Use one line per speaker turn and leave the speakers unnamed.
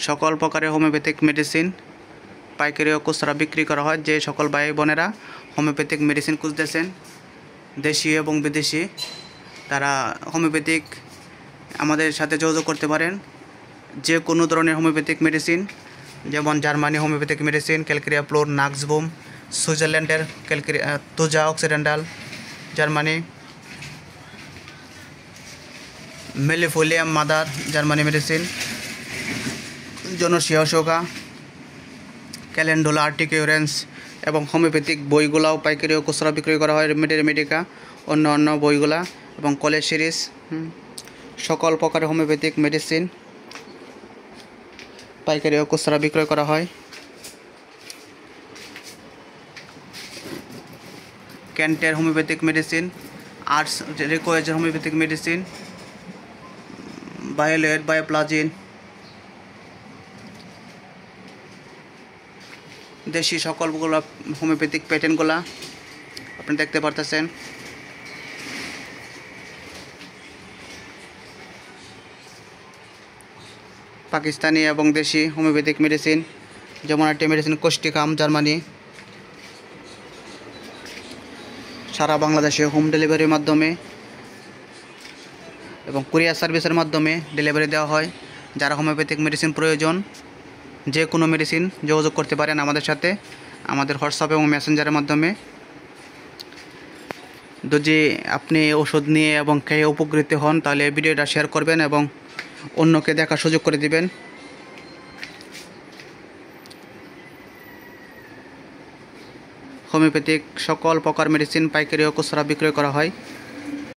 সকল প্রকারের homeopathic medicine পাইকারি ও খুচরা বিক্রি করা হয়। যে সকল ভাই বোনেরা হোমিওপ্যাথিক মেডিসিন খুঁজতেছেন দেশীয় এবং বিদেশি, তারা হোমিওপ্যাথিক আমাদের সাথে যোগাযোগ করতে পারেন। যে কোনো ধরনের হোমিওপ্যাথিক মেডিসিন, যেমন Germany homeopathic medicine, calcarea fluor, নাক্সবুম, সুইজারল্যান্ডের ক্যালকেরিয়া তোজা occidental, Germany millefolium mother, Germany medicine, জনসিয়া অশোকা, ক্যালেন্ডোলা, আর্টিকিউরেন্স এবং হোমিওপ্যাথিক বইগুলাও পাইকারি ও খুচরা বিক্রি করা হয়। মেডিকা অন্য বইগুলা এবং কলেজ সিরিজ, সকল প্রকারের হোমিওপ্যাথিক মেডিসিন পাইকারি ও খুচরা বিক্রয় করা হয়। ক্যান্টের হোমিওপ্যাথিক মেডিসিন, আর্টস রিকোয়েজের হোমিওপ্যাথিক মেডিসিন, বায়োলেট, বায়োপ্লাজিন, দেশি সকলগুলো হোমিওপ্যাথিক প্যাটার্নগুলা আপনি দেখতে পারতেছেন। পাকিস্তানি এবং দেশি হোমিওপ্যাথিক মেডিসিন, যেমন একটি মেডিসিন কোষ্টিকাম, জার্মানি, সারা বাংলাদেশে হোম ডেলিভারির মাধ্যমে এবং কুরিয়ার সার্ভিসের মাধ্যমে ডেলিভারি দেওয়া হয়। যারা হোমিওপ্যাথিক মেডিসিন প্রয়োজন, যে কোনো মেডিসিন যোগাযোগ করতে পারেন আমাদের সাথে, আমাদের হোয়াটসঅ্যাপ এবং মেসেঞ্জারের মাধ্যমে। যদি আপনি ওষুধ নিয়ে এবং খেয়ে উপকৃত হন, তাহলে ভিডিওটা শেয়ার করবেন এবং অন্যকে দেখার সুযোগ করে দিবেন। হোমিওপ্যাথিক সকল প্রকার মেডিসিন পাইকারি ও খুচরা বিক্রয় করা হয়।